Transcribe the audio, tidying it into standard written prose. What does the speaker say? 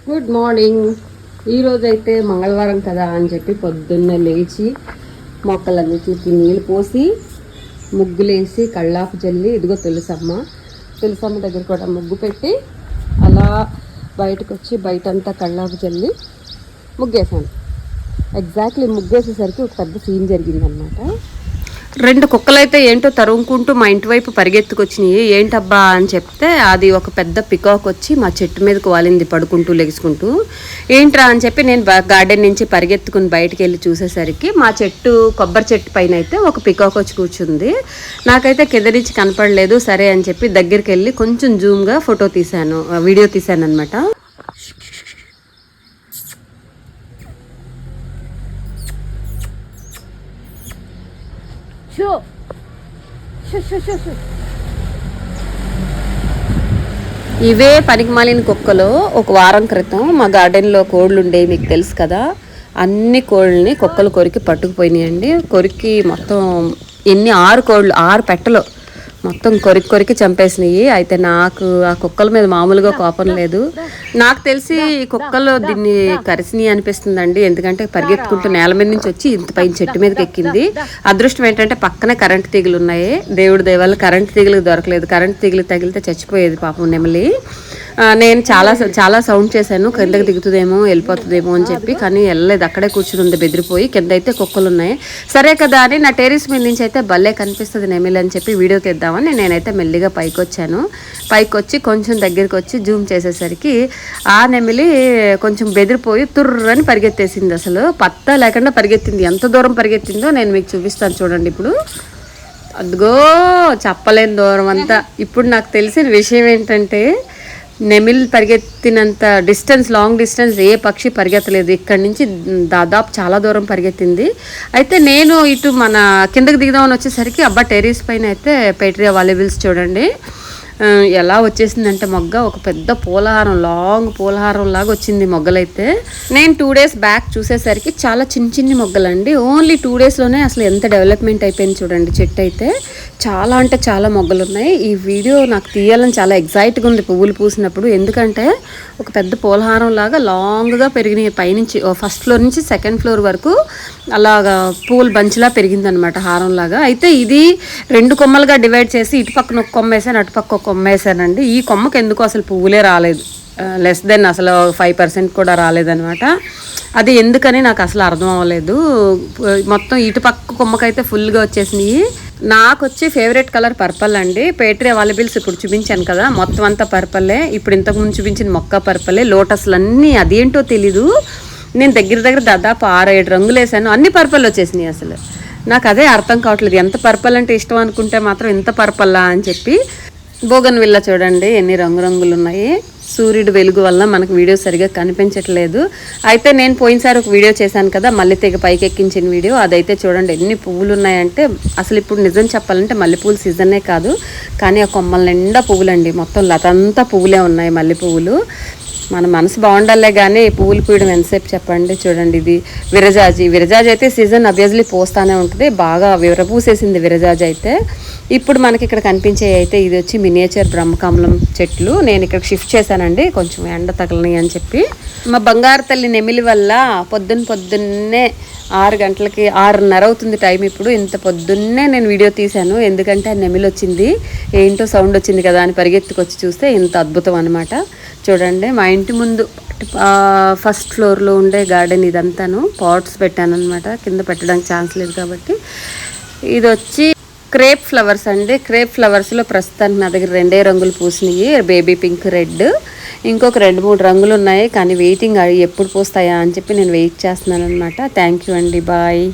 Good morning. ఈరోజైతే మంగళవారం కదా అని చెప్పి పొద్దున్నే లేచి మొక్కలన్నిటికి నీళ్ళు పోసి ముగ్గులేసి కళ్ళాపు జల్లి ఇదిగో తులసమ్మ దగ్గర కూడా ముగ్గు పెట్టి అలా బయటకు వచ్చి బయటంతా కళ్ళాపు జల్లి ముగ్గేసాను. ఎగ్జాక్ట్లీ ముగ్గేసేసరికి ఒక పెద్ద సీన్ జరిగిందనమాట. 2 కుక్కలైతే ఏంటో తరుముకుంటూ మా ఇంటి వైపు పరిగెత్తుకొచ్చినాయి. ఏంటబ్బా అని చెప్తే అది ఒక పెద్ద పికాక్ వచ్చి మా చెట్టు మీదకు వాలింది పడుకుంటూ లెగుసుకుంటూ. ఏంట్రా అని చెప్పి నేను గార్డెన్ నుంచి పరిగెత్తుకుని బయటికి వెళ్ళి చూసేసరికి మా చెట్టు కొబ్బరి చెట్టు పైన అయితే ఒక పికాక్ వచ్చి కూర్చుంది. నాకైతే కింద నుంచి కనపడలేదు. సరే అని చెప్పి దగ్గరికి వెళ్ళి కొంచెం జూమ్గా వీడియో తీశాను అనమాట. ఇవే పనికిమాలిన కుక్కలు ఒక వారం క్రితం మా గార్డెన్లో కోళ్ళు ఉండేవి, మీకు తెలుసు కదా. అన్ని కోళ్ళని కుక్కలు కొరికి పట్టుకుపోయినాయండి. కొరికి మొత్తం 6 కోళ్ళు 6 పెట్టలు మొత్తం కొరికి చంపేసినాయి. అయితే నాకు ఆ కుక్కల మీద మామూలుగా కోపం లేదు. నాకు తెలిసి కుక్కలు దీన్ని కరిసినాయి అనిపిస్తుందండి. ఎందుకంటే పరిగెత్తుకుంటూ నేల మీద నుంచి వచ్చి ఇంత పైన చెట్టు మీదకి ఎక్కింది. అదృష్టం ఏంటంటే పక్కనే కరెంట్ తీగలు ఉన్నాయి. దేవుడి దయవల్ల కరెంట్ తీగలకు దొరకలేదు. కరెంట్ తీగలు తగిలితే చచ్చిపోయేది పాపం నెమలి. నేను చాలా సౌండ్ చేశాను, కిందకి దిగుతుందేమో వెళ్ళిపోతుందేమో అని చెప్పి. కానీ వెళ్ళలేదు, అక్కడే కూర్చుని ఉంది బెదిరిపోయి. కింద అయితే కుక్కలు ఉన్నాయి. సరే కదా అని నా టెర్రస్ మీద నుంచి అయితే భలే కనిపిస్తుంది నెమిలి అని చెప్పి వీడియో తీద్దామని నేనైతే మెల్లిగా పైకి వచ్చాను. పైకి వచ్చి కొంచెం దగ్గరికి వచ్చి జూమ్ చేసేసరికి ఆ నెమిలి కొంచెం బెదిరిపోయి తుర్రని పరిగెత్తేసింది. అసలు పత్తా లేకుండా పరిగెత్తింది. ఎంత దూరం పరిగెత్తిందో నేను మీకు చూపిస్తాను చూడండి. ఇప్పుడు అదిగో చెప్పలేని దూరం అంతా. ఇప్పుడు నాకు తెలిసిన విషయం ఏంటంటే నెమిల్ పరిగెత్తినంత లాంగ్ డిస్టెన్స్ ఏ పక్షి పరిగెత్తలేదు. ఇక్కడి నుంచి దాదాపు చాలా దూరం పరిగెత్తింది. అయితే నేను ఇటు మన కిందకి దిగుదామని వచ్చేసరికి టెర్రస్ పైన అయితే పేట్రియా వాల్యుబుల్స్ చూడండి ఎలా వచ్చేసిందంటే మొగ్గ ఒక పెద్ద పూలహారం, లాంగ్ పూలహారం లాగా వచ్చింది మొగ్గలైతే. నేను 2 days బ్యాక్ చూసేసరికి చాలా చిన్ని మొగ్గలండి. ఓన్లీ 2 daysలోనే అసలు ఎంత డెవలప్మెంట్ అయిపోయింది చూడండి. చెట్టు అయితే చాలా అంటే చాలా మొగ్గలు ఉన్నాయి. ఈ వీడియో నాకు తీయాలని చాలా ఎగ్జైట్గా ఉంది పువ్వులు పూసినప్పుడు. ఎందుకంటే ఒక పెద్ద పూలహారం లాగా లాంగ్గా పెరిగినాయి. పైనుంచి ఫస్ట్ ఫ్లోర్ నుంచి సెకండ్ ఫ్లోర్ వరకు అలాగా పూల బంచ్లా పెరిగిందనమాట, హారం లాగా. అయితే ఇది 2 కొమ్మలుగా డివైడ్ చేసి ఇటు పక్కన ఒక కొమ్మ వేసాను, అటుపక్క ఒక కొమ్మ వేసానండి. ఈ కొమ్మకి ఎందుకు అసలు పువ్వులే రాలేదు, లెస్ దెన్ అసలు 5% కూడా రాలేదనమాట. అది ఎందుకని నాకు అసలు అర్థం అవ్వలేదు. మొత్తం ఇటు పక్క కొమ్మకైతే ఫుల్గా వచ్చేసినాయి. నాకు వచ్చి ఫేవరెట్ కలర్ పర్పల్ అండి. పేట్రియా వాల్యుబుల్స్ ఇప్పుడు చూపించాను కదా, మొత్తం అంతా పర్పలే. ఇప్పుడు ఇంతకుముందు చూపించిన మొక్క పర్పలే. లోటస్లు అన్నీ అదేంటో తెలీదు. నేను దగ్గర దాదాపు 6-7 రంగులు వేసాను, అన్ని పర్పల్ వచ్చేసినాయి. అసలు నాకు అదే అర్థం కావట్లేదు. ఎంత పర్పల్ అంటే ఇష్టం అనుకుంటే మాత్రం ఇంత పర్పల్లా అని చెప్పి. బోగన్విల్లా చూడండి ఎన్ని రంగులు ఉన్నాయి. సూర్యుడు వెలుగు వల్ల మనకు వీడియో సరిగా కనిపించట్లేదు. అయితే నేను పోయినసారి ఒక వీడియో చేశాను కదా, మల్లెతీగ పైకి ఎక్కించిన వీడియో. అదైతే చూడండి ఎన్ని పువ్వులు ఉన్నాయంటే. అసలు ఇప్పుడు నిజం చెప్పాలంటే మల్లెపూలు సీజనే కాదు, కానీ ఆ కొమ్మల నిండా పువ్వులండి. మొత్తం లతంతా పువ్వులే ఉన్నాయి, మల్లె పువ్వులు. మన మనసు బాగుండాలే కానీ పువ్వులు పూయడం ఎంతసేపు చెప్పండి. చూడండి ఇది విరజాజి అయితే సీజన్ అబ్వియస్లీ పోస్తానే ఉంటుంది. బాగా విరపూసేసింది విరజాజి అయితే. ఇప్పుడు మనకి ఇక్కడ కనిపించే అయితే ఇది వచ్చి మినియేచర్ బ్రహ్మకమలం చెట్లు. నేను ఇక్కడ షిఫ్ట్ చేశానండి, కొంచెం ఎండ తగలని అని చెప్పి. మా బంగారు తల్లి నెమిలి వల్ల పొద్దున్నే 6 గంటలకి 6:30 అవుతుంది టైం ఇప్పుడు. ఇంత పొద్దున్నే నేను వీడియో తీశాను, ఎందుకంటే నెమిలి వచ్చింది. ఏంటో సౌండ్ వచ్చింది కదా అని పరిగెత్తుకొచ్చి చూస్తే ఇంత అద్భుతం అనమాట. చూడండి మా ఇంటి ముందు ఫస్ట్ ఫ్లోర్లో ఉండే గార్డెన్ ఇదంతాను. పాట్స్ పెట్టాను అనమాట, కింద పెట్టడానికి ఛాన్స్ లేదు కాబట్టి. ఇది వచ్చి క్రేప్ ఫ్లవర్స్ అండి. క్రేప్ ఫ్లవర్స్లో ప్రస్తుతానికి నా దగ్గర 2 రంగులు పూసినాయి, బేబీ పింక్, రెడ్. ఇంకొక 2-3 రంగులు ఉన్నాయి, కానీ వెయిటింగ్ ఎప్పుడు పూస్తాయా అని చెప్పి నేను వెయిట్ చేస్తున్నాను అనమాట. థ్యాంక్ యూ అండి, బాయ్.